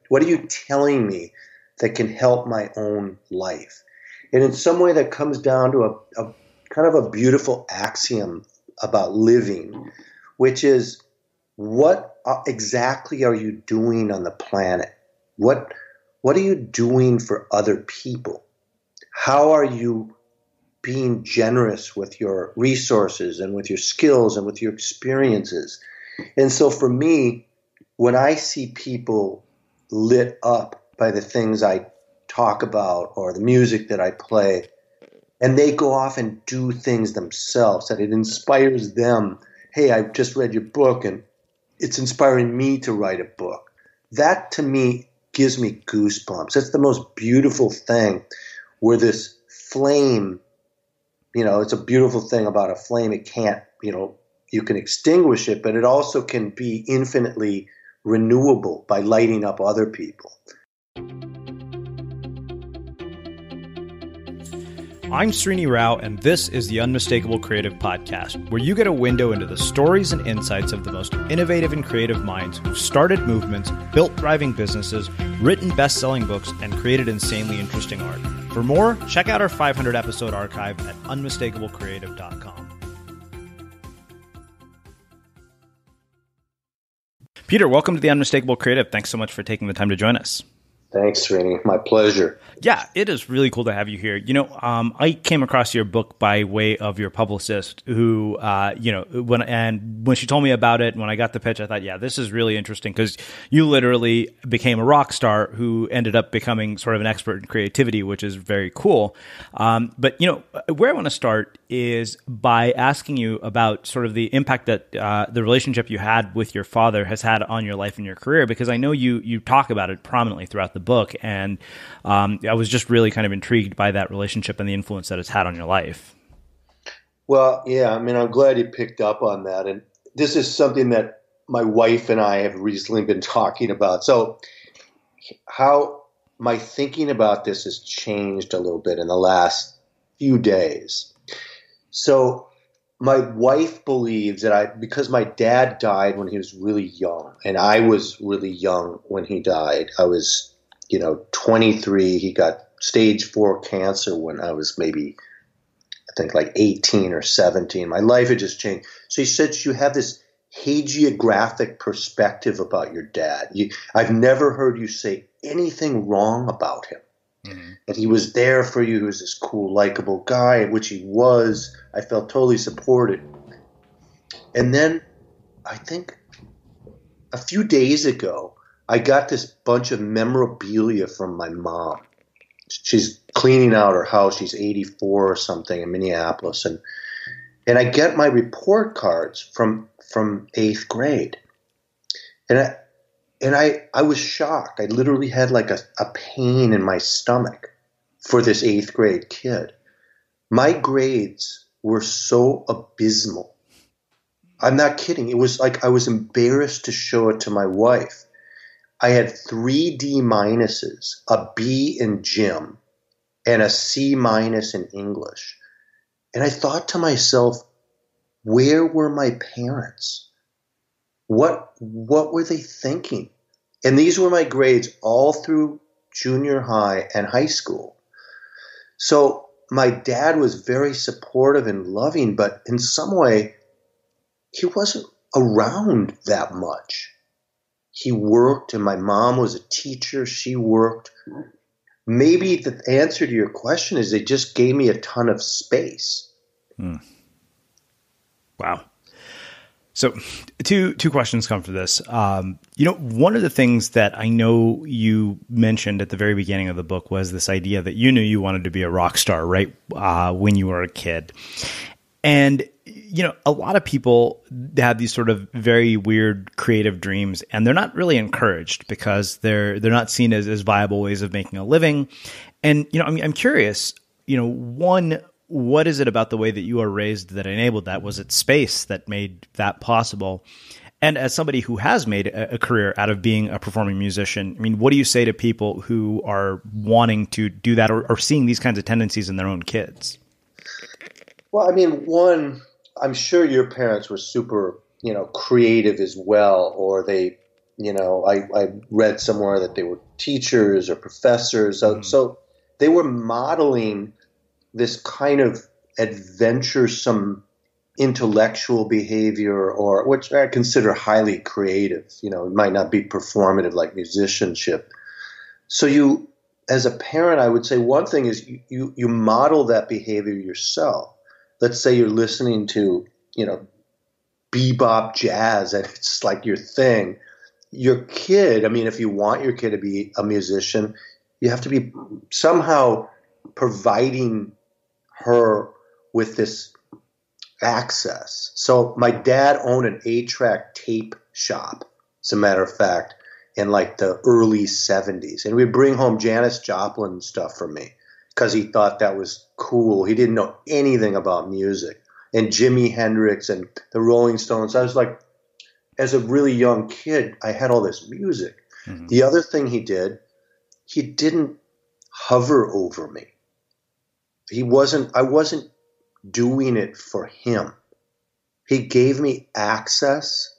What are you telling me that can help my own life? And in some way that comes down to a kind of a beautiful axiom about living, which is, what exactly are you doing on the planet? What are you doing for other people? How are you being generous with your resources and with your skills and with your experiences? And so for me, when I see people lit up by the things I talk about or the music that I play, and they go off and do things themselves, that it inspires them. Hey, I just read your book and it's inspiring me to write a book. That to me gives me goosebumps. That's the most beautiful thing, where this flame, it's a beautiful thing about a flame. It can't, you can extinguish it, but it also can be infinitely renewable by lighting up other people. I'm Srini Rao, and this is the Unmistakable Creative Podcast, where you get a window into the stories and insights of the most innovative and creative minds who've started movements, built thriving businesses, written best-selling books, and created insanely interesting art. For more, check out our 500-episode archive at unmistakablecreative.com. Peter, welcome to the Unmistakable Creative. Thanks so much for taking the time to join us. Thanks, Srini. My pleasure. Yeah, it is really cool to have you here. I came across your book by way of your publicist who, when she told me about it, when I got the pitch, I thought, yeah, this is really interesting because you literally became a rock star who ended up becoming sort of an expert in creativity, which is very cool. But where I want to start is by asking you about sort of the impact that the relationship you had with your father has had on your life and your career, because I know you talk about it prominently throughout the book, and I was just really kind of intrigued by that relationship and the influence that it's had on your life. Well, yeah, I'm glad you picked up on that. And this is something that my wife and I have recently been talking about. So how my thinking about this has changed a little bit in the last few days. So my wife believes that because my dad died when he was really young, and I was really young when he died. I was 23. He got stage 4 cancer when I was maybe, I think, like 18 or 17. My life had just changed. So he said, you have this hagiographic perspective about your dad. I've never heard you say anything wrong about him. Mm-hmm. And he was there for you. He was this cool, likable guy, which he was. I felt totally supported. And then I think a few days ago, I got this bunch of memorabilia from my mom. She's cleaning out her house. She's 84 or something in Minneapolis. And I get my report cards from 8th grade. And I was shocked. I literally had like a pain in my stomach for this 8th grade kid. My grades were so abysmal. I'm not kidding. It was like I was embarrassed to show it to my wife. I had 3 D minuses, a B in gym, and a C minus in English. And I thought to myself, where were my parents? What were they thinking? And these were my grades all through junior high and high school. So my dad was very supportive and loving, but in some way, he wasn't around that much. He worked, and my mom was a teacher. She worked. Maybe the answer to your question is they just gave me a ton of space. Wow. So two questions come from this. One of the things that I know you mentioned at the very beginning of the book was this idea that you knew you wanted to be a rock star, right? When you were a kid. And a lot of people have these sort of very weird creative dreams, and they're not really encouraged because they're not seen as viable ways of making a living. And, I'm curious, one, what is it about the way that you are raised that enabled that? Was it space that made that possible? And as somebody who has made a career out of being a performing musician, what do you say to people who are wanting to do that or seeing these kinds of tendencies in their own kids? Well, I'm sure your parents were super, creative as well, or they I read somewhere that they were teachers or professors. So they were modeling this kind of adventuresome intellectual behavior, or which I consider highly creative. It might not be performative like musicianship. So you, as a parent, I would say one thing is you model that behavior yourself. Let's say you're listening to, bebop jazz and it's like your thing. Your kid, I mean, if you want your kid to be a musician, you have to be somehow providing her with this access. So my dad owned an 8-track tape shop, as a matter of fact, in like the early 70s. And we'd bring home Janis Joplin stuff for me because he thought that was cool. He didn't know anything about music. And Jimi Hendrix and the Rolling Stones. I was like, as a really young kid, I had all this music. Mm-hmm. The other thing he didn't hover over me. I wasn't doing it for him. He gave me access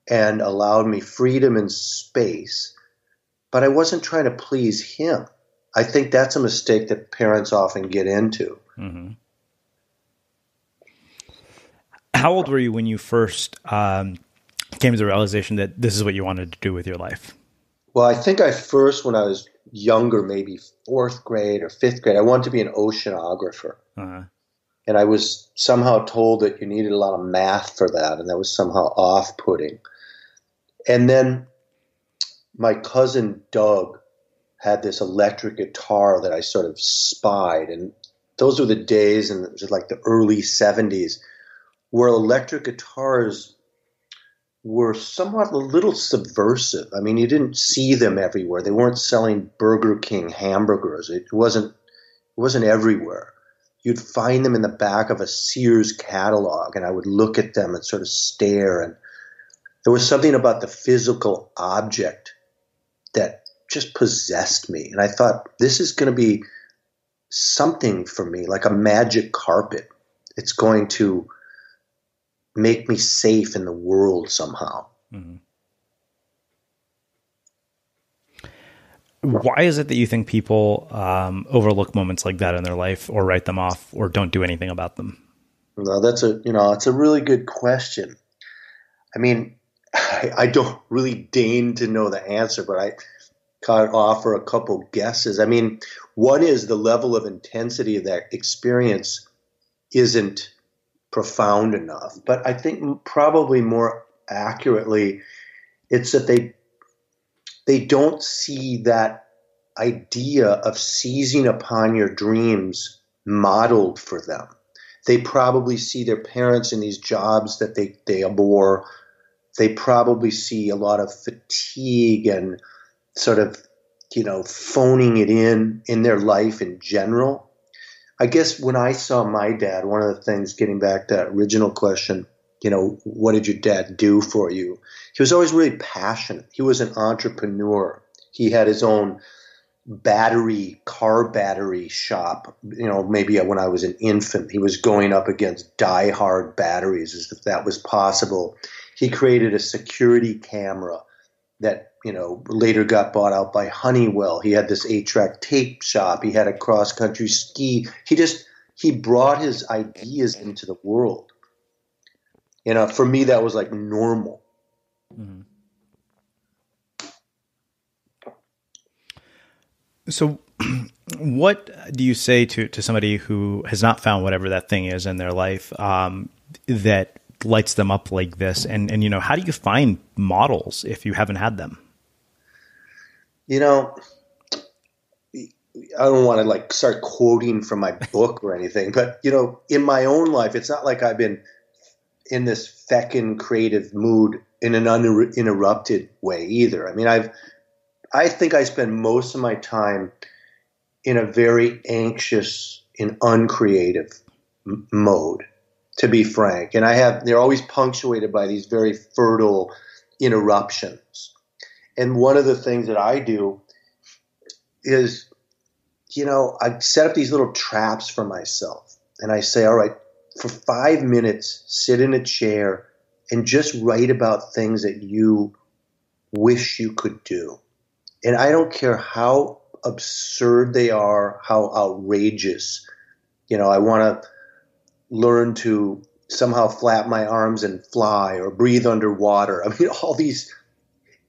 and allowed me freedom and space, but I wasn't trying to please him. I think that's a mistake that parents often get into. Mm-hmm. How old were you when you first came to the realization that this is what you wanted to do with your life? Well, I think when I was younger, maybe 4th grade or 5th grade, I wanted to be an oceanographer. Uh-huh. And I was somehow told that you needed a lot of math for that, and that was somehow off-putting. And then my cousin Doug had this electric guitar that I sort of spied, and those were the days, and it was like the early 70s, where electric guitars were somewhat a little subversive. I mean, you didn't see them everywhere. They weren't selling Burger King hamburgers. It wasn't everywhere. You'd find them in the back of a Sears catalog, and I would look at them and sort of stare. And there was something about the physical object that just possessed me. And I thought, this is going to be something for me, like a magic carpet. It's going to make me safe in the world somehow. Mm-hmm. Why is it that you think people overlook moments like that in their life, or write them off, or don't do anything about them? No, it's a really good question. I mean, I don't really deign to know the answer, but I can't offer a couple guesses. I mean, one is the level of intensity of that experience isn't profound enough. But I think probably more accurately, it's that they don't see that idea of seizing upon your dreams modeled for them. They probably see their parents in these jobs that they abhor. They probably see a lot of fatigue and sort of, phoning it in their life in general. I guess when I saw my dad, one of the things, getting back to that original question, what did your dad do for you? He was always really passionate. He was an entrepreneur. He had his own car battery shop. Maybe when I was an infant, he was going up against die-hard batteries as if that was possible. He created a security camera that, later got bought out by Honeywell. He had this 8-track tape shop. He had a cross-country ski. He brought his ideas into the world. For me, that was like normal. Mm-hmm. So what do you say to somebody who has not found whatever that thing is in their life that lights them up like this? And how do you find models if you haven't had them? I don't want to start quoting from my book or anything, but in my own life, it's not like I've been in this feckin' creative mood in an uninterrupted way either. I mean, I think I spend most of my time in a very anxious and uncreative mode, to be frank. And they're always punctuated by these very fertile interruptions. And one of the things that I do is, I set up these little traps for myself. And I say, all right, for 5 minutes, sit in a chair and just write about things that you wish you could do. And I don't care how absurd they are, how outrageous. I want to learn to somehow flap my arms and fly or breathe underwater. I mean, all these,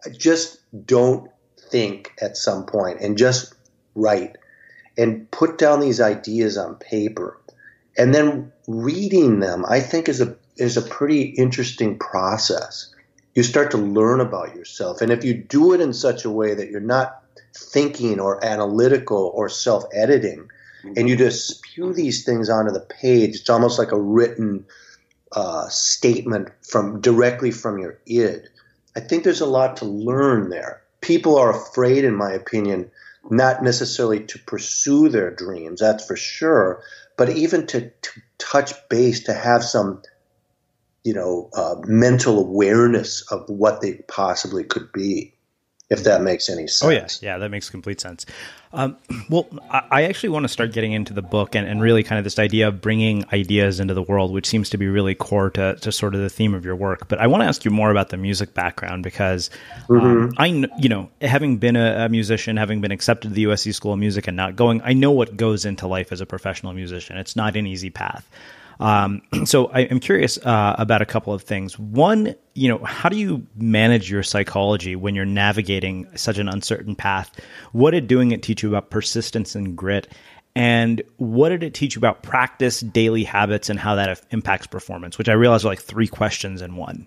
I just don't think at some point and just write and put down these ideas on paper. And then reading them, I think is a pretty interesting process. You start to learn about yourself. And if you do it in such a way that you're not thinking or analytical or self-editing, and you just spew these things onto the page, it's almost like a written statement directly from your id. I think there's a lot to learn there. People are afraid, in my opinion, not necessarily to pursue their dreams, that's for sure, but even to touch base, to have some, mental awareness of what they possibly could be, if that makes any sense. Oh, yes. Yeah, that makes complete sense. Well, I actually want to start getting into the book and really kind of this idea of bringing ideas into the world, which seems to be really core to sort of the theme of your work. But I want to ask you more about the music background because having been a musician, having been accepted to the USC School of Music and not going, I know what goes into life as a professional musician. It's not an easy path. So I'm curious about a couple of things. One, how do you manage your psychology when you're navigating such an uncertain path? What did doing it teach you about persistence and grit? And what did it teach you about practice, daily habits, and how that impacts performance? Which I realize are like 3 questions in one.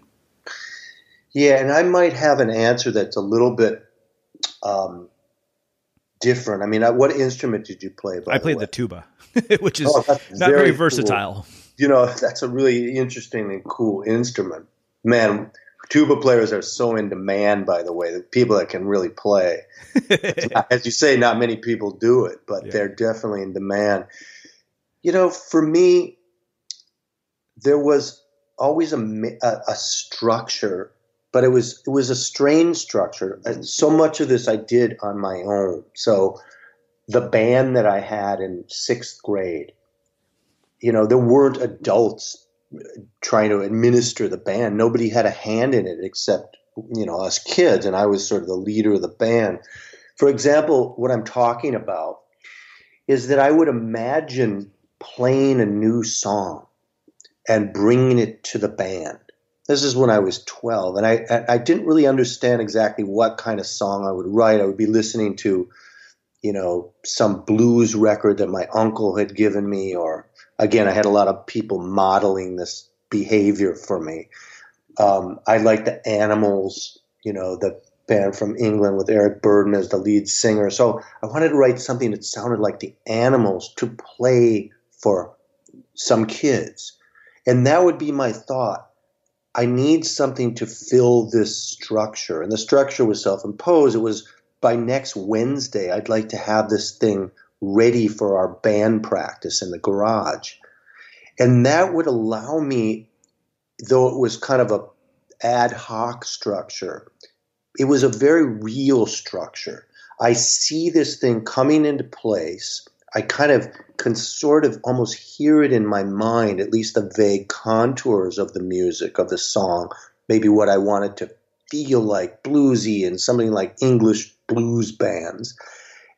Yeah, and I might have an answer that's a little bit different. I mean, what instrument did you play? I played the tuba, which is not very versatile. Cool. That's a really interesting and cool instrument. Man, tuba players are so in demand, by the way, the people that can really play. As you say, not many people do it, but they're definitely in demand. For me, there was always a structure, but it was a strange structure. And so much of this I did on my own. So the band that I had in 6th grade, there weren't adults trying to administer the band. Nobody had a hand in it except, us kids, and I was sort of the leader of the band. For example, what I'm talking about is that I would imagine playing a new song and bringing it to the band. This is when I was 12, and I didn't really understand exactly what kind of song I would write. I would be listening to, some blues record that my uncle had given me, or again, I had a lot of people modeling this behavior for me. I liked the Animals, the band from England with Eric Burdon as the lead singer. So I wanted to write something that sounded like the Animals to play for some kids. And that would be my thought. I need something to fill this structure. And the structure was self-imposed. It was by next Wednesday, I'd like to have this thing ready for our band practice in the garage. And that would allow me, though it was kind of a ad hoc structure, it was a very real structure. I see this thing coming into place. I kind of can sort of almost hear it in my mind, at least the vague contours of the music, of the song, maybe what I wanted to feel like, bluesy and something like English blues bands.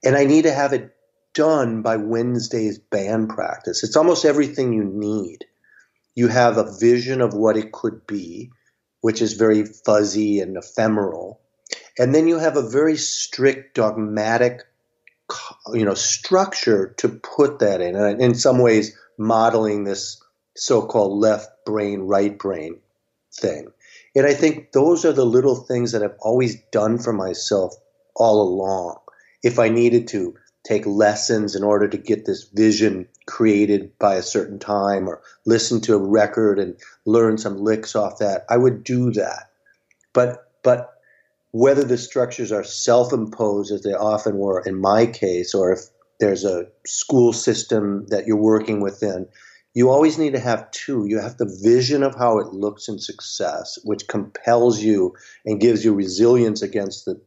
And I need to have it done by Wednesday's band practice. It's almost everything you need. You have a vision of what it could be, which is very fuzzy and ephemeral. And then you have a very strict, dogmatic, structure to put that in. And in some ways, modeling this so-called left brain, right brain thing. And I think those are the little things that I've always done for myself all along. If I needed to take lessons in order to get this vision created by a certain time, or listen to a record and learn some licks off that, I would do that. But whether the structures are self-imposed, as they often were in my case, or if there's a school system that you're working within, you always need to have 2. You have the vision of how it looks in success, which compels you and gives you resilience against the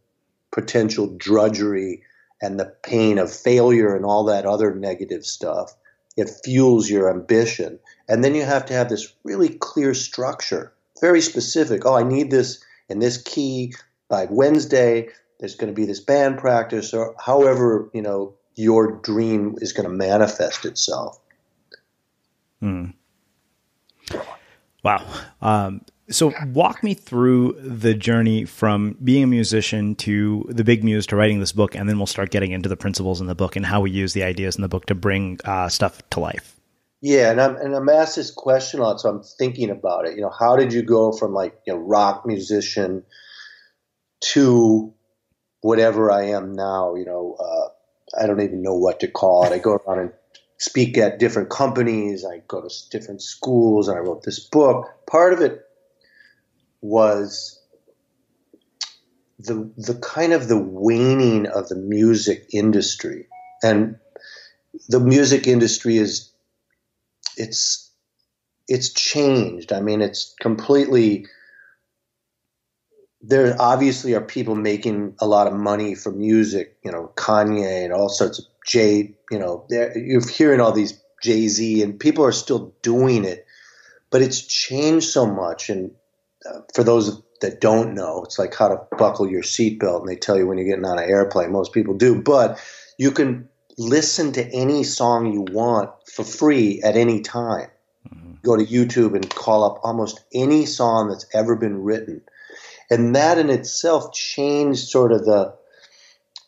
potential drudgery and the pain of failure and all that other negative stuff. It fuels your ambition. And then you have to have this really clear structure, very specific. Oh, I need this in this key, by Wednesday, there's going to be this band practice, or however, your dream is going to manifest itself. Wow. So walk me through the journey from being a musician to the big Muse to writing this book, and then we'll start getting into the principles in the book and how we use the ideas in the book to bring stuff to life. Yeah, and I'm asked this question a lot, so I'm thinking about it. How did you go from rock musician to whatever I am now? I don't even know what to call it. I go around and speak at different companies. I go to different schools, and I wrote this book. Part of it was the kind of the waning of the music industry, and the music industry it's changed. I mean, it's completely. There obviously are people making a lot of money from music, Kanye and all sorts of you're hearing all these Jay-Z, and people are still doing it, but it's changed so much. And for those that don't know, it's like how to buckle your seatbelt, and they tell you when you're getting on an airplane. Most people do, but you can listen to any song you want for free at any time. Mm-hmm. Go to YouTube and call up almost any song that's ever been written. And that in itself changed sort of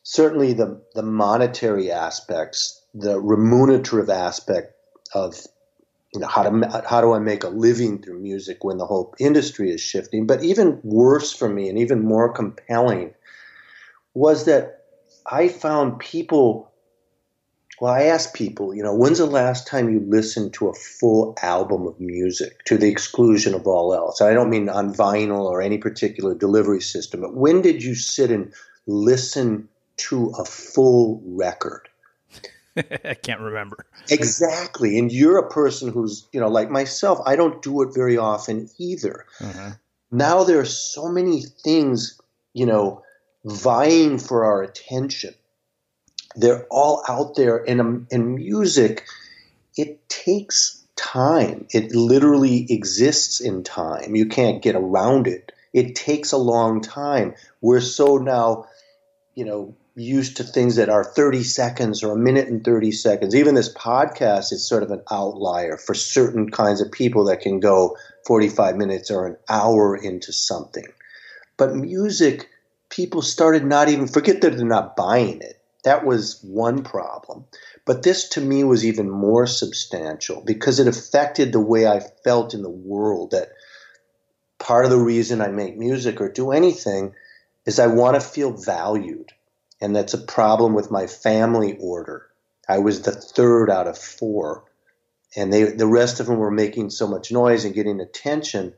certainly the monetary aspects, the remunerative aspect of how do I make a living through music when the whole industry is shifting. But even worse for me, and even more compelling, was that I found people. Well, I asked people, when's the last time you listened to a full album of music to the exclusion of all else? I don't mean on vinyl or any particular delivery system, but when did you sit and listen to a full record? I can't remember. Exactly. And you're a person who's, like myself, I don't do it very often either. Uh-huh. Now there are so many things, vying for our attention. They're all out there. In music, it takes time. It literally exists in time. You can't get around it. It takes a long time. We're so now, used to things that are 30 seconds or a minute and 30 seconds. Even this podcast is sort of an outlier for certain kinds of people that can go 45 minutes or an hour into something. But music, people started not even, forget that they're not buying it. That was one problem. But this to me was even more substantial because it affected the way I felt in the world. That part of the reason I make music or do anything is I want to feel valued. And that's a problem with my family order. I was the third out of four. And the rest of them were making so much noise and getting attention.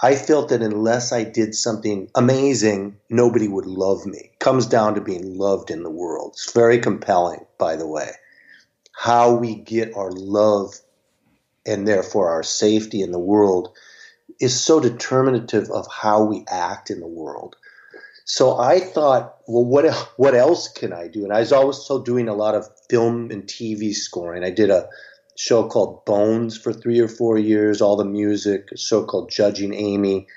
I felt that unless I did something amazing, nobody would love me. It comes down to being loved in the world. It's very compelling, by the way. How we get our love and therefore our safety in the world is so determinative of how we act in the world. So I thought, well, what else can I do? And I was also doing a lot of film and TV scoring. I did a show called Bones for 3 or 4 years, all the music, a show called Judging Amy.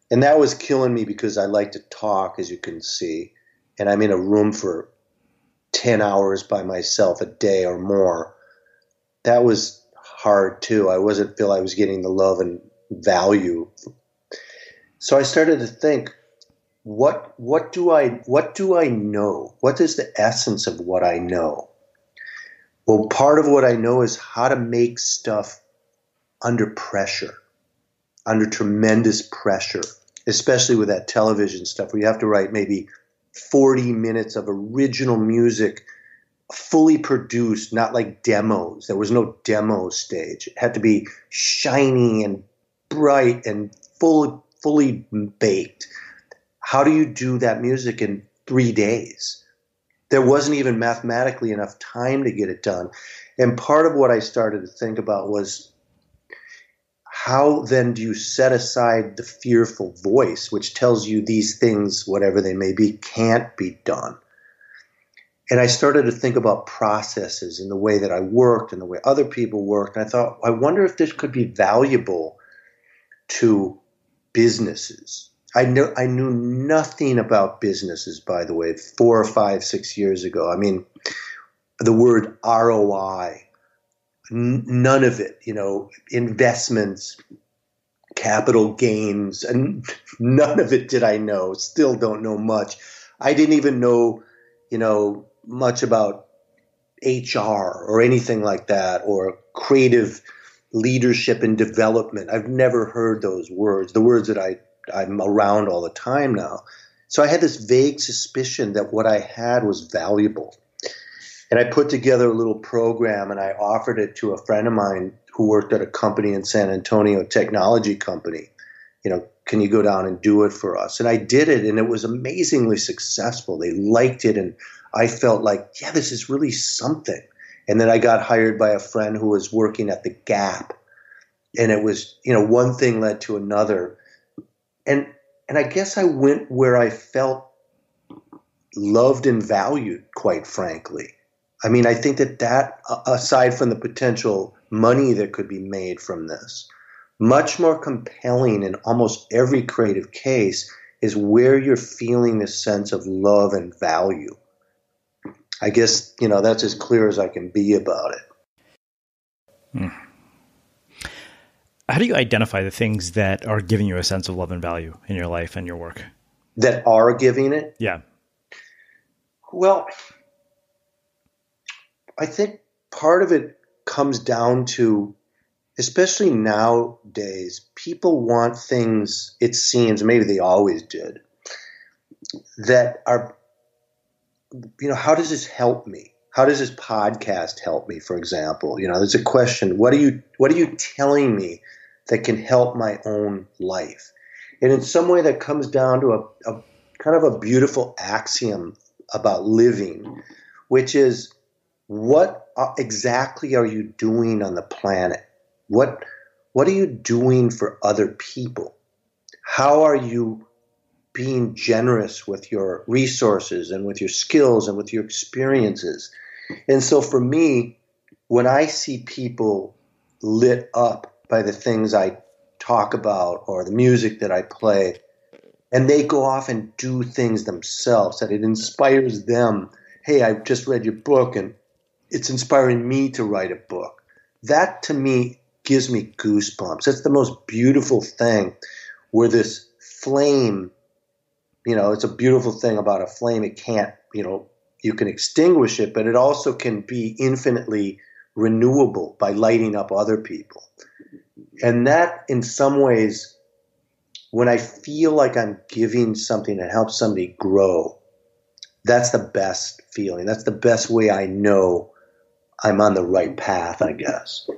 And that was killing me because I like to talk, as you can see. And I'm in a room for 10 hours by myself a day or more. That was hard too. I wasn't feel I was getting the love and value. So I started to think, what do I know? What is the essence of what I know? Well, part of what I know is how to make stuff under pressure, under tremendous pressure, especially with that television stuff where you have to write maybe 40 minutes of original music, fully produced, not like demos. There was no demo stage. It had to be shiny and bright and fully baked. How do you do that music in 3 days? There wasn't even mathematically enough time to get it done. And part of what I started to think about was how then do you set aside the fearful voice, which tells you these things, whatever they may be, can't be done. And I started to think about processes and the way that I worked and the way other people worked. And I thought, I wonder if this could be valuable to businesses. I knew nothing about businesses, by the way, 4 or 5, 6 years ago. I mean, the word ROI, none of it, investments, capital gains, and none of it did I know. Still don't know much. I didn't even know, much about HR or anything like that, or creative leadership and development. I've never heard those words, the words that I'm around all the time now. So I had this vague suspicion that what I had was valuable. And I put together a little program and I offered it to a friend of mine who worked at a company in San Antonio, a technology company. Can you go down and do it for us? And I did it, and it was amazingly successful. They liked it, and I felt like, yeah, this is really something. And then I got hired by a friend who was working at the Gap. And it was, one thing led to another. And I guess I went where I felt loved and valued, quite frankly. I mean, I think that aside from the potential money that could be made from this, much more compelling in almost every creative case is where you're feeling this sense of love and value. I guess, that's as clear as I can be about it. How do you identify the things that are giving you a sense of love and value in your life and your work? That are giving it? Yeah. Well, I think part of it comes down to, especially nowadays, people want things, it seems, maybe they always did, that are, how does this help me? How does this podcast help me, for example? There's a question, what are you telling me that can help my own life? And in some way that comes down to a kind of a beautiful axiom about living, which is, what exactly are you doing on the planet? What are you doing for other people? How are you being generous with your resources and with your skills and with your experiences? And so for me, when I see people lit up by the things I talk about or the music that I play, and they go off and do things themselves, that it inspires them. Hey, I just read your book and it's inspiring me to write a book. That to me gives me goosebumps. That's the most beautiful thing, where this flame, it's a beautiful thing about a flame. It can't, you can extinguish it, but it also can be infinitely renewable by lighting up other people. And that, in some ways, when I feel like I'm giving something that helps somebody grow, that's the best feeling. That's the best way I know I'm on the right path, I guess.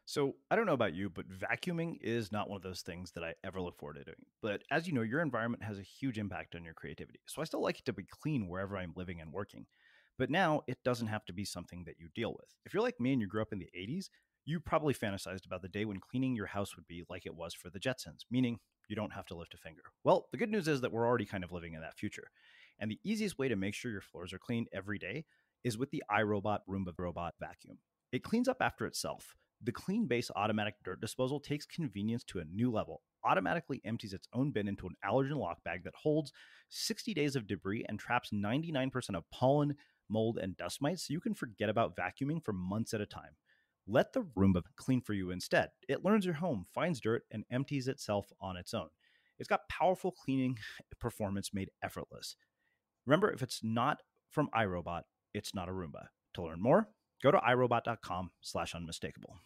So I don't know about you, but vacuuming is not one of those things that I ever look forward to doing. But as you know, your environment has a huge impact on your creativity. So I still like it to be clean wherever I'm living and working. But now it doesn't have to be something that you deal with. If you're like me and you grew up in the 80s, you probably fantasized about the day when cleaning your house would be like it was for the Jetsons, meaning you don't have to lift a finger. Well, the good news is that we're already kind of living in that future. And the easiest way to make sure your floors are clean every day is with the iRobot Roomba Robot Vacuum. It cleans up after itself. The Clean Base automatic dirt disposal takes convenience to a new level, automatically empties its own bin into an allergen lock bag that holds 60 days of debris and traps 99% of pollen, mold, and dust mites, so you can forget about vacuuming for months at a time. Let the Roomba clean for you instead. It learns your home, finds dirt, and empties itself on its own. It's got powerful cleaning performance made effortless. Remember, if it's not from iRobot, it's not a Roomba. To learn more, go to irobot.com/unmistakable.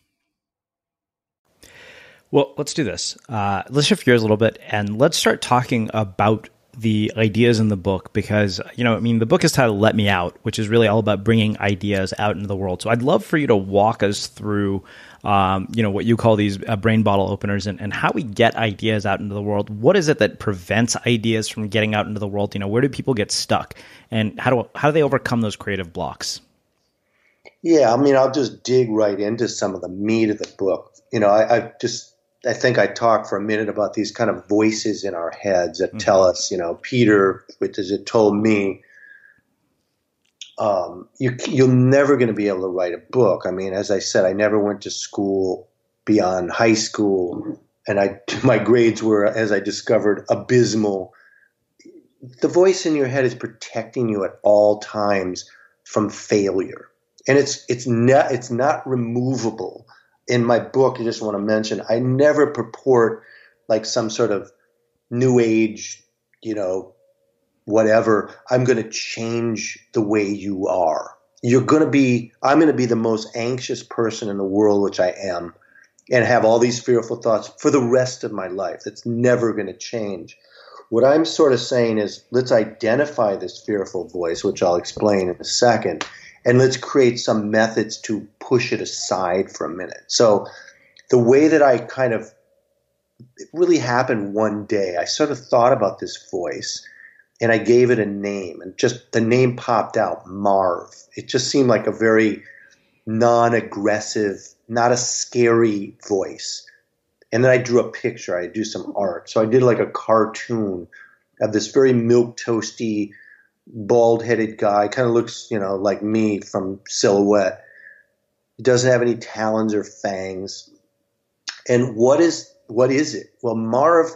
Well, let's do this. Let's shift gears a little bit and let's start talking about the ideas in the book, because, the book is titled Let Me Out, which is really all about bringing ideas out into the world. So I'd love for you to walk us through, what you call these brain bottle openers and how we get ideas out into the world. What is it that prevents ideas from getting out into the world? Where do people get stuck, and how do they overcome those creative blocks? Yeah, I'll just dig right into some of the meat of the book. I think I talked for a minute about these kind of voices in our heads that tell us, Peter, which is it told me, you're never going to be able to write a book. As I said, I never went to school beyond high school. and my grades were, as I discovered, abysmal. The voice in your head is protecting you at all times from failure, and it's not removable. In my book, I just want to mention, I never purport like some sort of new age, whatever. I'm going to change the way you are. I'm going to be the most anxious person in the world, which I am, and have all these fearful thoughts for the rest of my life. That's never going to change. What I'm sort of saying is, let's identify this fearful voice, which I'll explain in a second, and let's create some methods to push it aside for a minute. So the way that it really happened one day, I sort of thought about this voice, and I gave it a name, and just the name popped out, Marv. It just seemed like a very non-aggressive, not a scary voice. And then I drew a picture. I do some art. So I did like a cartoon of this very milquetoasty, bald-headed guy. Kind of looks, like me from silhouette. He doesn't have any talons or fangs. And what is it? Well, MARV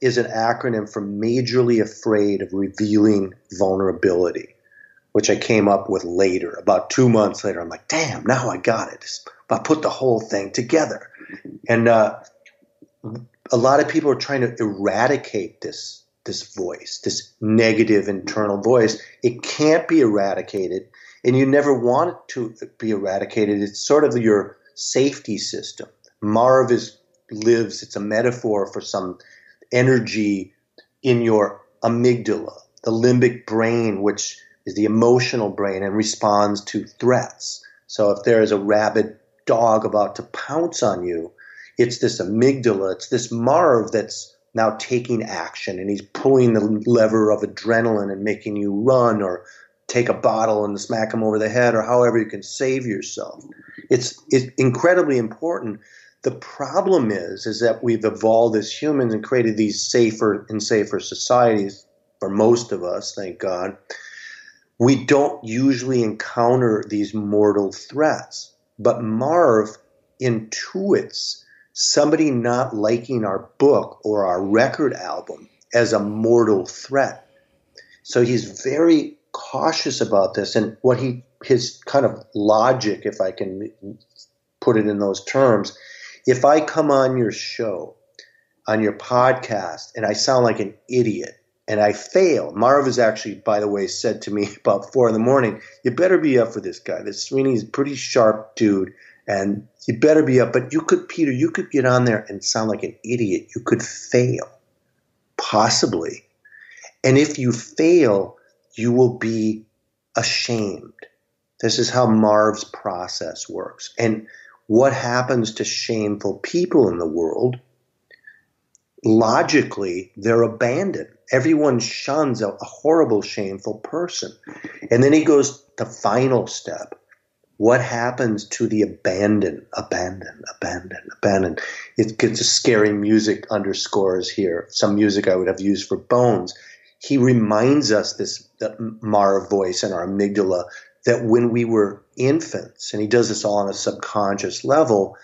is an acronym for Majorly Afraid of Revealing Vulnerability, which I came up with later. About 2 months later, I'm like, damn, now I got it. I put the whole thing together. And a lot of people are trying to eradicate this voice, this negative internal voice. It can't be eradicated, and you never want it to be eradicated. It's sort of your safety system. Marv it's a metaphor for some energy in your amygdala, the limbic brain, which is the emotional brain and responds to threats. So if there is a rabid dog about to pounce on you, it's this amygdala, it's this Marv that's now taking action, and he's pulling the lever of adrenaline and making you run or take a bottle and smack him over the head, or however you can save yourself. It's incredibly important. The problem is that we've evolved as humans and created these safer and safer societies for most of us, thank God. We don't usually encounter these mortal threats. But Marv intuits somebody not liking our book or our record album as a mortal threat. So he's very cautious about this. And his kind of logic, if I can put it in those terms, if I come on your show, on your podcast, and I sound like an idiot and I fail, Marv has actually, by the way, said to me about 4 a.m, you better be up for this guy. This Sweeney's a pretty sharp dude, and you better be up. But Peter, you could get on there and sound like an idiot. You could fail, possibly. And if you fail, you will be ashamed. This is how Marv's process works. And what happens to shameful people in the world? Logically, they're abandoned. Everyone shuns a horrible, shameful person. And then he goes the final step. What happens to the abandoned? It gets a scary music underscores here. Some music I would have used for Bones. He reminds us, that Marv voice in our amygdala, that when we were infants, and he does this all on a subconscious level,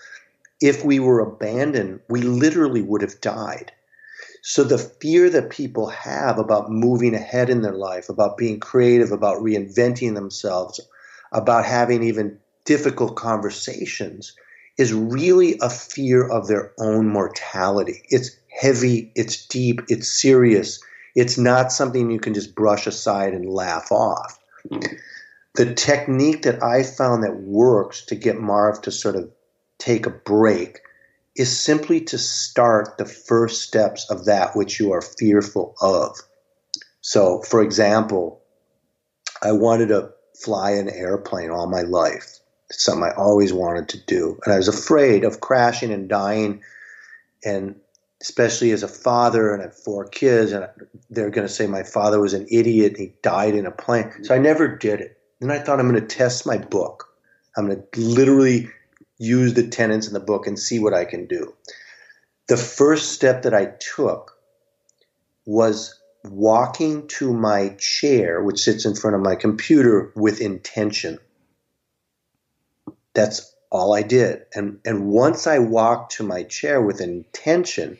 if we were abandoned, we literally would have died. So the fear that people have about moving ahead in their life, about being creative, about reinventing themselves, about having even difficult conversations, is really a fear of their own mortality. It's heavy, it's deep, it's serious. It's not something you can just brush aside and laugh off. The technique that I found that works to get Marv to sort of take a break is simply to start the first steps of that which you are fearful of. So, for example, I wanted to fly an airplane all my life. It's something I always wanted to do. And I was afraid of crashing and dying, and especially as a father, and I have 4 kids, and they're going to say my father was an idiot and he died in a plane. So I never did it. Then I thought, I'm going to test my book. I'm going to literally use the tenets in the book and see what I can do. The first step that I took was walking to my chair, which sits in front of my computer, with intention. That's all I did. And once I walked to my chair with intention,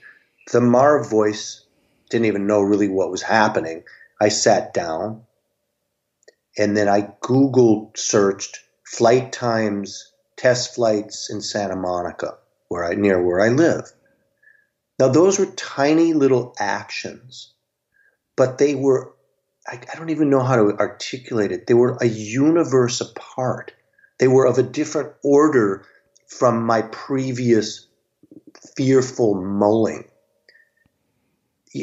the Marv voice didn't even know really what was happening. I sat down and then I Google searched flight times, test flights in Santa Monica, near where I live. Now those were tiny little actions, but they were, I don't even know how to articulate it. They were a universe apart. They were of a different order from my previous fearful mulling,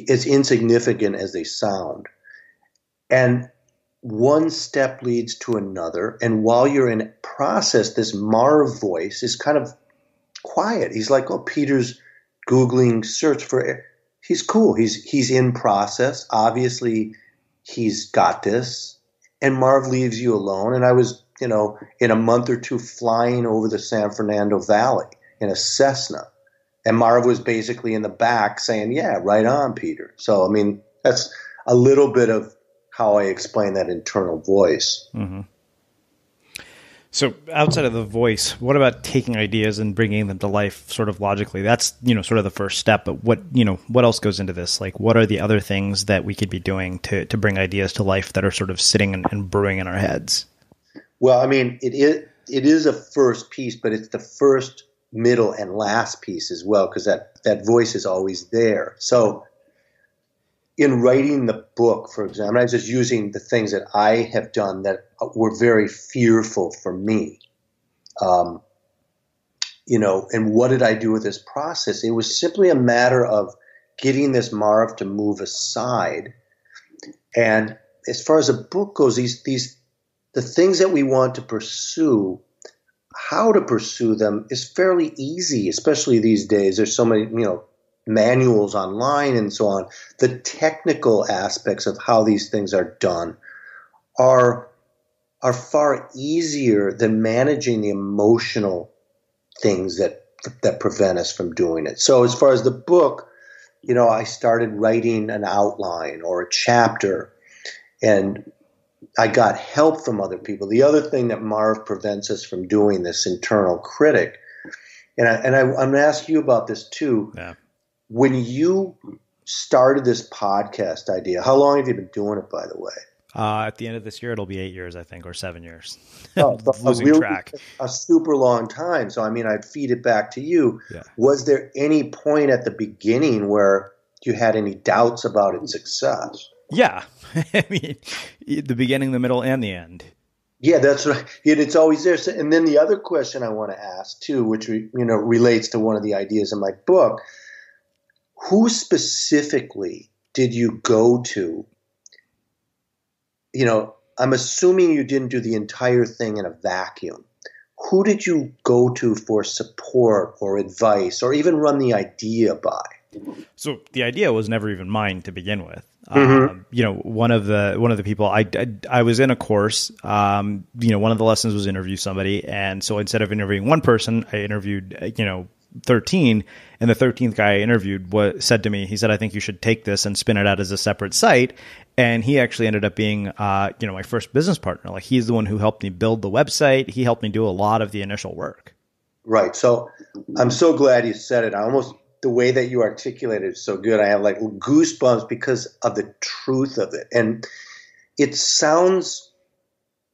as insignificant as they sound. And one step leads to another. And while you're in process, this Marv voice is kind of quiet. He's like, oh, Peter's Googling search for, he's cool. He's in process. Obviously, he's got this. And Marv leaves you alone. And I was, in a month or two flying over the San Fernando Valley in a Cessna. And Marv was basically in the back saying, yeah, right on, Peter. So, I mean, that's a little bit of how I explain that internal voice. Mm-hmm. So outside of the voice, what about taking ideas and bringing them to life sort of logically? That's, sort of the first step. But what else goes into this? Like, what are the other things that we could be doing to bring ideas to life that are sort of sitting and brewing in our heads? Well, I mean, it is a first piece, but it's the first, middle, and last piece as well, because that voice is always there. So in writing the book, for example, I was just using the things that I have done that were very fearful for me. And what did I do with this process? It was simply a matter of getting this Marv to move aside. And as far as a book goes, the things that we want to pursue, how to pursue them is fairly easy, especially these days. There's so many, manuals online and so on. The technical aspects of how these things are done are far easier than managing the emotional things that prevent us from doing it. So as far as the book, I started writing an outline or a chapter, and I got help from other people. The other thing that Marv prevents us from doing, this internal critic, and I'm going to ask you about this too. Yeah. When you started this podcast idea, how long have you been doing it, by the way? At the end of this year, it'll be 8 years, I think, or 7 years. Losing track. A super long time. So, I mean, I'd feed it back to you. Yeah. Was there any point at the beginning where you had any doubts about its success? Yeah. I mean, the beginning, the middle, and the end. Yeah, that's right. It's always there. So, and then the other question I want to ask, too, which relates to one of the ideas in my book, who specifically did you go to? I'm assuming you didn't do the entire thing in a vacuum. Who did you go to for support or advice or even run the idea by? So the idea was never even mine to begin with. Mm-hmm. One of the people I was in a course, one of the lessons was interview somebody. And so instead of interviewing one person, I interviewed, 13, and the 13th guy I interviewed said to me, he said, I think you should take this and spin it out as a separate site. And he actually ended up being, my first business partner. Like, he's the one who helped me build the website. He helped me do a lot of the initial work. Right. So I'm so glad you said it. The way that you articulated it is so good. I have like goosebumps because of the truth of it. And it sounds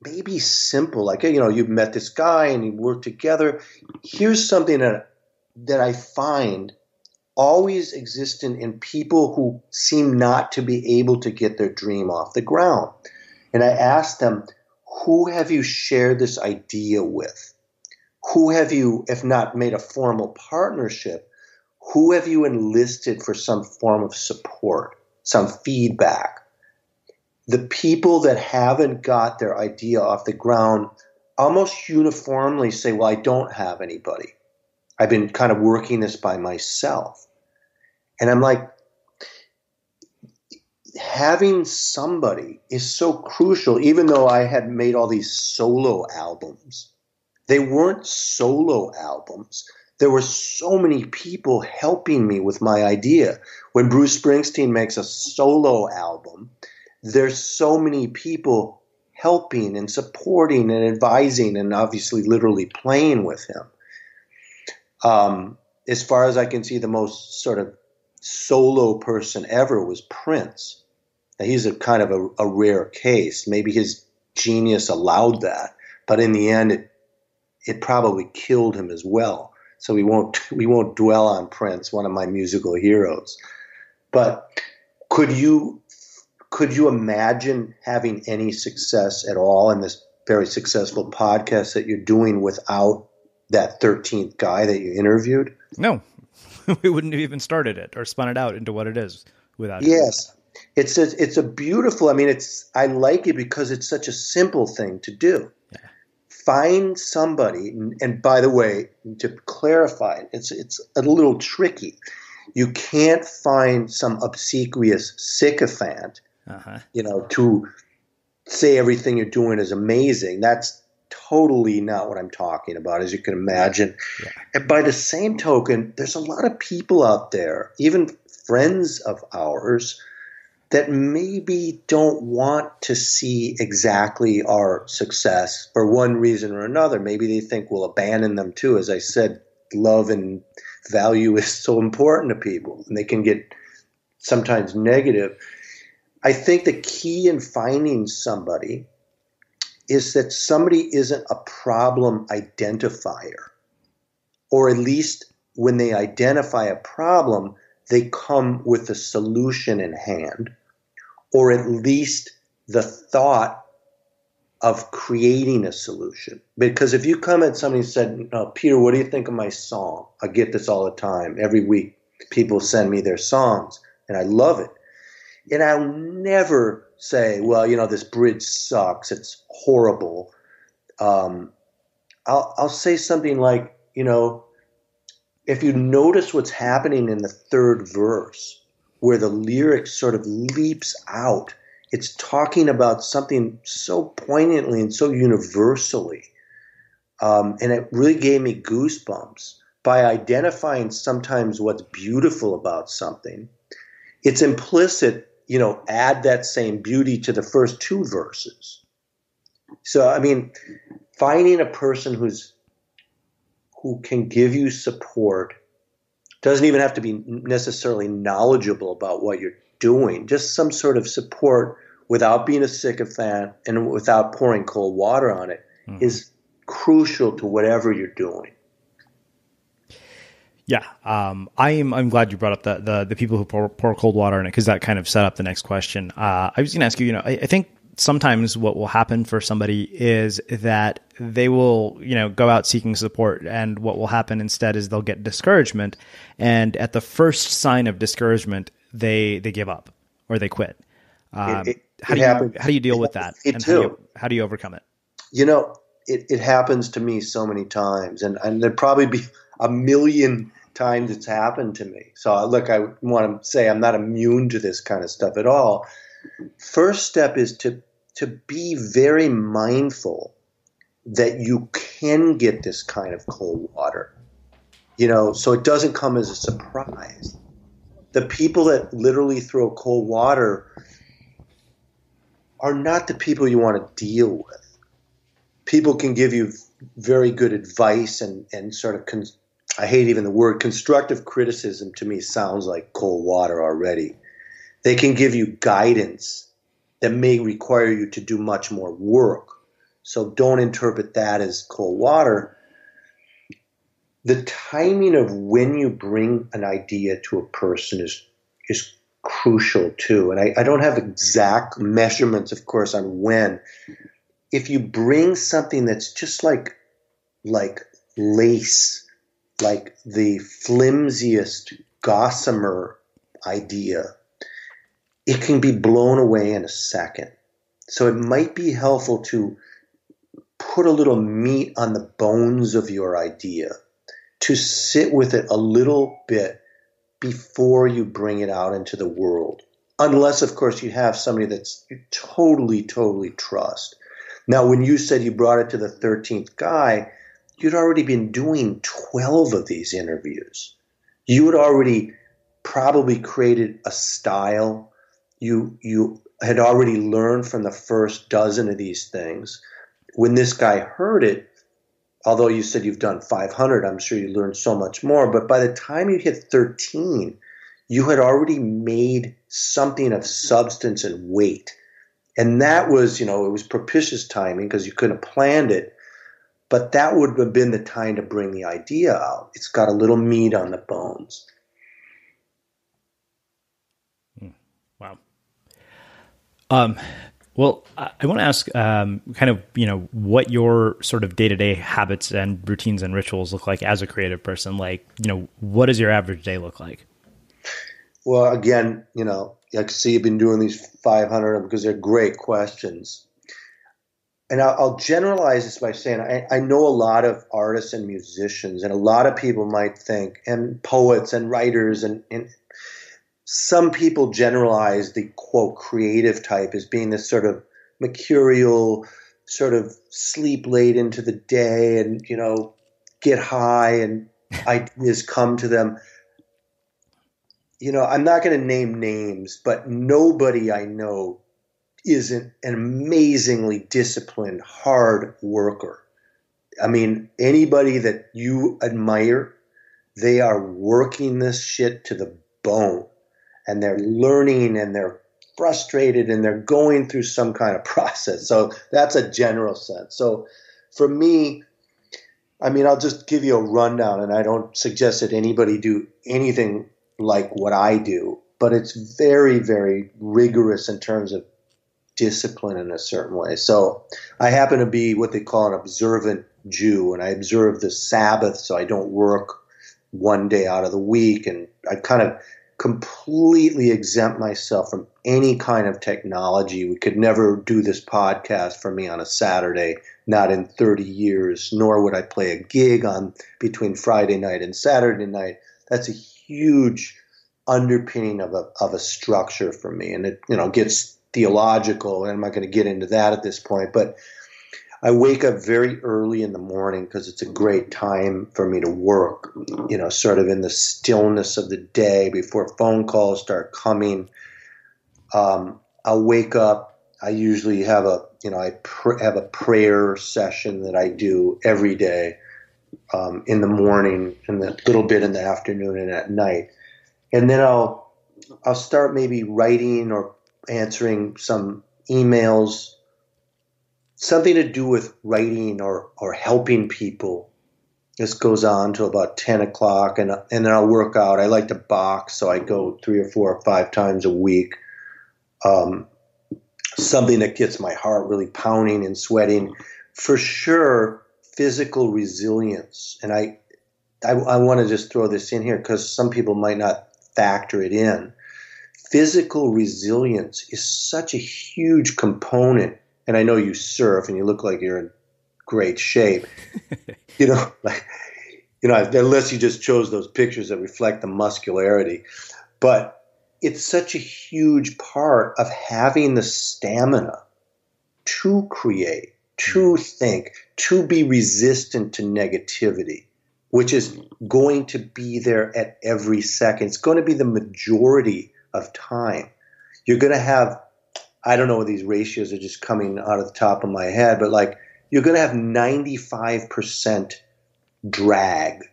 maybe simple, like, you've met this guy and you work together. Here's something that I find always existent in people who seem not to be able to get their dream off the ground. And I asked them, who have you shared this idea with? Who have you, if not made a formal partnership, who have you enlisted for some form of support, some feedback? The people that haven't got their idea off the ground almost uniformly say, well, I don't have anybody. I've been kind of working this by myself. And I'm like, having somebody is so crucial, even though I had made all these solo albums. They weren't solo albums. There were so many people helping me with my idea. When Bruce Springsteen makes a solo album, there's so many people helping and supporting and advising and obviously literally playing with him. As far as I can see, the most sort of solo person ever was Prince. Now, he's a kind of a rare case. Maybe his genius allowed that, but in the end, it probably killed him as well. So we won't dwell on Prince, one of my musical heroes. But could you imagine having any success at all in this very successful podcast that you're doing without that 13th guy that you interviewed? No, we wouldn't have even started it or spun it out into what it is without it. Yes. It's a beautiful, I like it because it's such a simple thing to do. Yeah. Find somebody, and by the way, to clarify, it's a little tricky. You can't find some obsequious sycophant, to say everything you're doing is amazing. That's totally not what I'm talking about, as you can imagine. Yeah. And by the same token, there's a lot of people out there, even friends of ours, that maybe don't want to see exactly our success for one reason or another. Maybe they think we'll abandon them too. As I said, love and value is so important to people, and they can get sometimes negative. I think the key in finding somebody is that somebody isn't a problem identifier, or at least when they identify a problem, they come with a solution in hand, or at least the thought of creating a solution. Because if you come at somebody and said, Peter, what do you think of my song? I get this all the time. Every week people send me their songs, and I love it. And I'll never say, well, this bridge sucks. It's horrible. I'll say something like, if you notice what's happening in the third verse, where the lyric sort of leaps out, it's talking about something so poignantly and so universally. And it really gave me goosebumps by identifying sometimes what's beautiful about something. It's implicit, add that same beauty to the first two verses. So, finding a person who can give you support, doesn't even have to be necessarily knowledgeable about what you're doing, just some sort of support without being a sycophant and without pouring cold water on it, is crucial to whatever you're doing. Yeah, I'm glad you brought up the people who pour cold water on it, because that kind of set up the next question. I was going to ask you, I think sometimes what will happen for somebody is that they will, go out seeking support, and what will happen instead is they'll get discouragement, and at the first sign of discouragement, they give up or they quit. How do you deal with that? How do you overcome it? It happens to me so many times, and there'd probably be a million times it's happened to me. So look, I want to say I'm not immune to this kind of stuff at all. First step is to be very mindful that you can get this kind of cold water, so it doesn't come as a surprise. The people that literally throw cold water are not the people you want to deal with. People can give you very good advice and sort of, I hate even the word constructive criticism. To me sounds like cold water already. They can give you guidance that may require you to do much more work. So don't interpret that as cold water. The timing of when you bring an idea to a person is crucial too. And I don't have exact measurements, of course, on when. If you bring something that's just like lace, like the flimsiest gossamer idea, it can be blown away in a second. So it might be helpful to put a little meat on the bones of your idea, to sit with it a little bit before you bring it out into the world. Unless, of course, you have somebody that's you totally trust. Now, when you said you brought it to the 13th guy, you'd already been doing 12 of these interviews. You had already probably created a style. You had already learned from the first dozen of these things. When this guy heard it, although you said you've done 500, I'm sure you learned so much more. But by the time you hit 13, you had already made something of substance and weight. And that was, it was propitious timing because you couldn't have planned it. But that would have been the time to bring the idea out. It's got a little meat on the bones. Wow. Well, I want to ask kind of, what your sort of day-to-day habits and routines and rituals look like as a creative person. Like, what does your average day look like? Well, again, I can see you've been doing these 500 of them because they're great questions. And I'll generalize this by saying I know a lot of artists and musicians, and a lot of people might think, and poets and writers, and some people generalize the, quote, creative type as being this sort of mercurial, sort of sleep late into the day and, get high and ideas come to them. I'm not going to name names, but nobody I know isn't an amazingly disciplined, hard worker. I mean, anybody that you admire, they are working this shit to the bone, and they're learning and they're frustrated and they're going through some kind of process. So that's a general sense. So for me, I'll just give you a rundown, and I don't suggest that anybody do anything like what I do, but it's very, very rigorous in terms of discipline in a certain way. So I happen to be what they call an observant Jew, and I observe the Sabbath, so I don't work one day out of the week, and I kind of completely exempt myself from any kind of technology. We could never do this podcast for me on a Saturday, not in 30 years, nor would I play a gig on between Friday night and Saturday night. That's a huge underpinning of a structure for me, and it gets theological, and I'm not going to get into that at this point, but I wake up very early in the morning because it's a great time for me to work, sort of in the stillness of the day before phone calls start coming. I'll wake up. I usually have have a prayer session that I do every day in the morning and a little bit in the afternoon and at night. And then I'll start maybe writing or answering some emails, something to do with writing or helping people. This goes on till about 10 o'clock, and then I'll work out. I like to box, so I go 3 or 4 or 5 times a week. Something that gets my heart really pounding and sweating. For sure, physical resilience. And I want to just throw this in here because some people might not factor it in. Physical resilience is such a huge component. And I know you surf and you look like you're in great shape, unless you just chose those pictures that reflect the muscularity. But it's such a huge part of having the stamina to create, to think, to be resistant to negativity, which is going to be there at every second. It's going to be the majority of time. You're going to have, I don't know, these ratios are just coming out of the top of my head, but like you're going to have 95% drag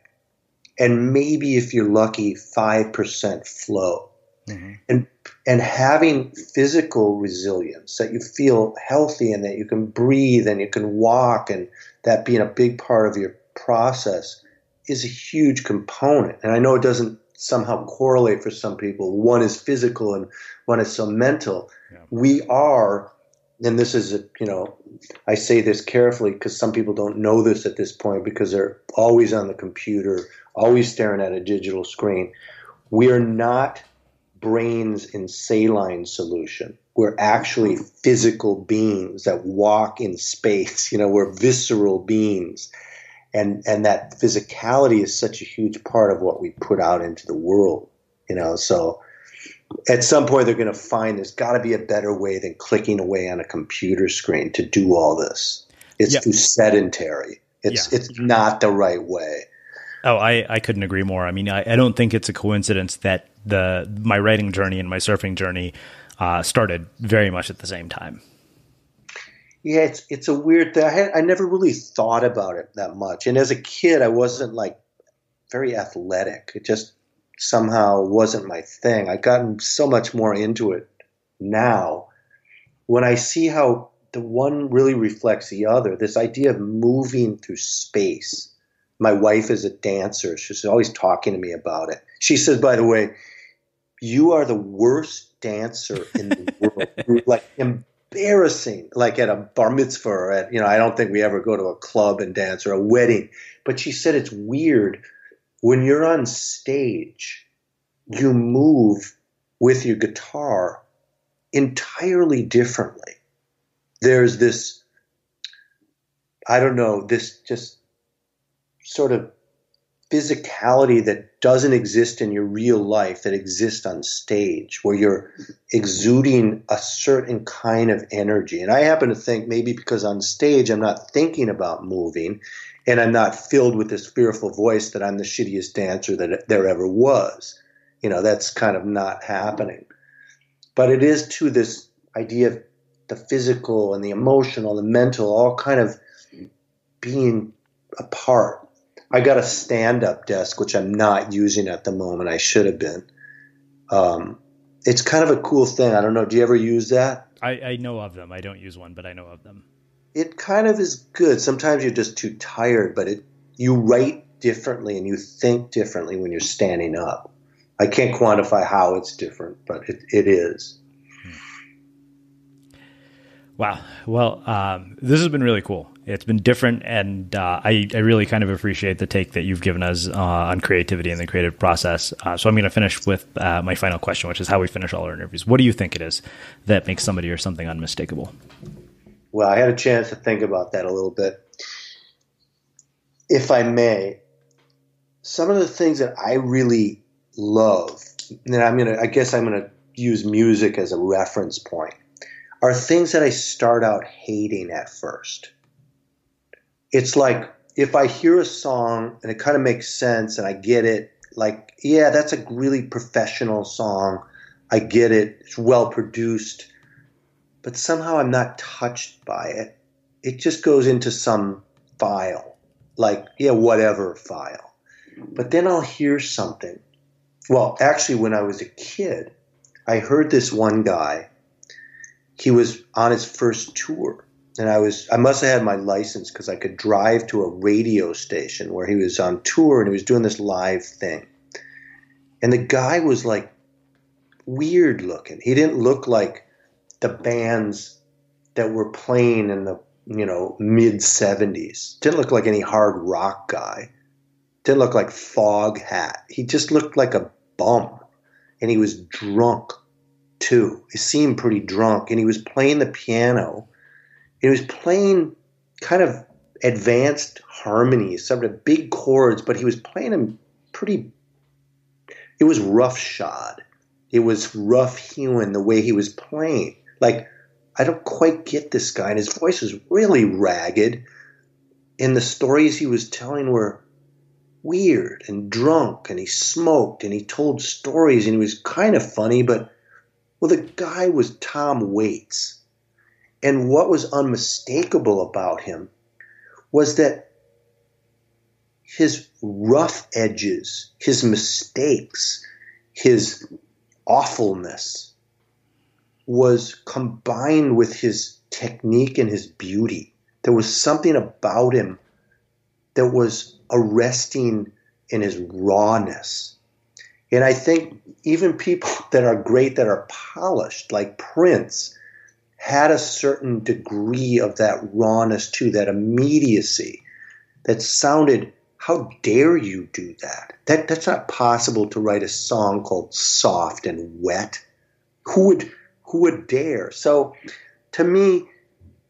and maybe if you're lucky 5% flow. Mm-hmm. And having physical resilience, that you feel healthy and that you can breathe and you can walk, and that being a big part of your process is a huge component. And I know it doesn't somehow correlate for some people. One is physical and one is so mental. Yeah. We are, and this is, I say this carefully because some people don't know this at this point because they're always on the computer, always staring at a digital screen. We are not brains in saline solution. We're actually physical beings that walk in space. We're visceral beings. And that physicality is such a huge part of what we put out into the world, So at some point they're going to find there's got to be a better way than clicking away on a computer screen to do all this. It's too sedentary. It's not the right way. Oh, I couldn't agree more. I mean, I don't think it's a coincidence that my writing journey and my surfing journey started very much at the same time. Yeah, it's a weird thing. I never really thought about it that much. And as a kid, I wasn't like very athletic. It just somehow wasn't my thing. I've gotten so much more into it now. When I see how the one really reflects the other, this idea of moving through space. My wife is a dancer. She's always talking to me about it. She says, by the way, you are the worst dancer in the world. You're like embarrassing, like at a bar mitzvah or at, I don't think we ever go to a club and dance or a wedding. But she said it's weird. When you're on stage, you move with your guitar entirely differently. There's this, I don't know, this just sort of physicality that doesn't exist in your real life that exists on stage, where you're exuding a certain kind of energy. And I happen to think maybe because on stage I'm not thinking about moving and I'm not filled with this fearful voice that I'm the shittiest dancer that there ever was. That's kind of not happening. But it is to this idea of the physical and the emotional, the mental, all kind of being apart. I got a stand-up desk, which I'm not using at the moment. I should have been. It's kind of a cool thing. I don't know. Do you ever use that? I know of them. I don't use one, but I know of them. It kind of is good. Sometimes you're just too tired, but you write differently and you think differently when you're standing up. I can't quantify how it's different, but it is. Wow. Well, this has been really cool. It's been different, and I really kind of appreciate the take that you've given us on creativity and the creative process. So I'm going to finish with my final question, which is how we finish all our interviews. What do you think it is that makes somebody or something unmistakable? Well, I had a chance to think about that a little bit. If I may, some of the things that I really love, and I guess I'm going to use music as a reference point, are things that I start out hating at first. It's like if I hear a song and it kind of makes sense and I get it, like, yeah, that's a really professional song. I get it. It's well produced. But somehow I'm not touched by it. It just goes into some file, like, yeah, whatever file. But then I'll hear something. Well, actually, when I was a kid, I heard this one guy. He was on his first tour, and I must have had my license because I could drive to a radio station where he was on tour and he was doing this live thing. And the guy was like weird looking. He didn't look like the bands that were playing in the mid 70s. Didn't look like any hard rock guy. Didn't look like Foghat. He just looked like a bum, and he was drunk too. He seemed pretty drunk, and he was playing the piano. He was playing kind of advanced harmonies, some of the big chords, but he was playing them it was roughshod. It was rough hewing the way he was playing. Like, I don't quite get this guy, and his voice was really ragged, and the stories he was telling were weird and drunk, and he smoked, and he told stories, and he was kind of funny, but, well, the guy was Tom Waits. And what was unmistakable about him was that his rough edges, his mistakes, his awfulness was combined with his technique and his beauty. There was something about him that was arresting in his rawness. And I think even people that are great, that are polished, like Prince, had a certain degree of that rawness too, that immediacy that sounded, how dare you do that? That's not possible to write a song called Soft and Wet. Who would dare? So to me,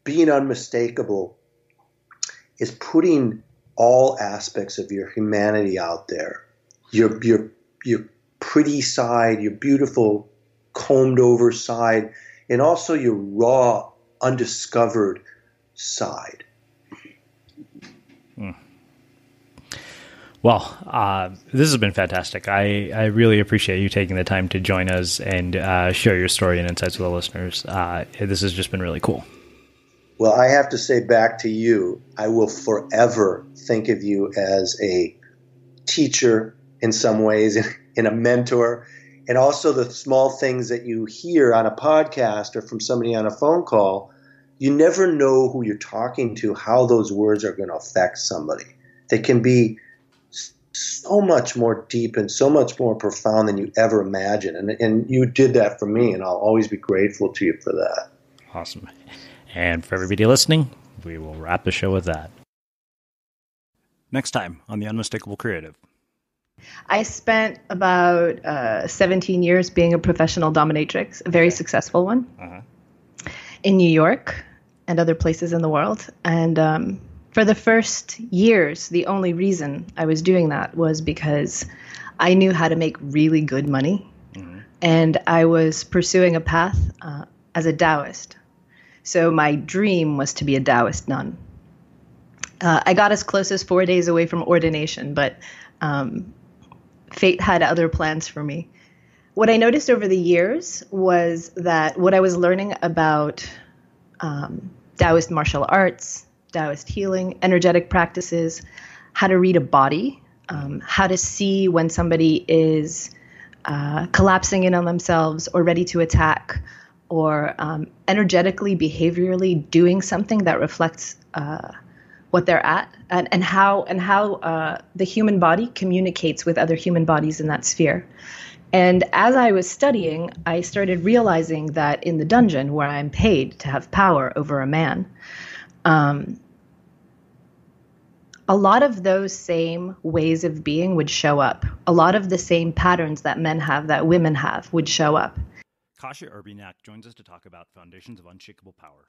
being unmistakable is putting all aspects of your humanity out there. Your pretty side, your beautiful combed over side, and also your raw, undiscovered side. Well, this has been fantastic. I really appreciate you taking the time to join us and share your story and insights with the listeners. This has just been really cool. Well, I have to say back to you, I will forever think of you as a teacher in some ways, and a mentor, and also the small things that you hear on a podcast or from somebody on a phone call. You never know who you're talking to, how those words are going to affect somebody. They can be so much more deep and so much more profound than you ever imagine. And you did that for me, and I'll always be grateful to you for that. Awesome. And for everybody listening, we will wrap the show with that. Next time on The Unmistakable Creative. I spent about 17 years being a professional dominatrix, a very successful one, in New York and other places in the world. And for the first years, the only reason I was doing that was because I knew how to make really good money. And I was pursuing a path as a Taoist. So my dream was to be a Taoist nun. I got as close as 4 days away from ordination, but fate had other plans for me. What I noticed over the years was that what I was learning about Taoist martial arts, Taoist healing, energetic practices, how to read a body, how to see when somebody is collapsing in on themselves or ready to attack, or energetically, behaviorally doing something that reflects what they're at, and how the human body communicates with other human bodies in that sphere. And as I was studying, I started realizing that in the dungeon, where I'm paid to have power over a man, a lot of those same ways of being would show up. A lot of the same patterns that men have, that women have, would show up. Kasia Urbaniak joins us to talk about Foundations of Unshakable Power.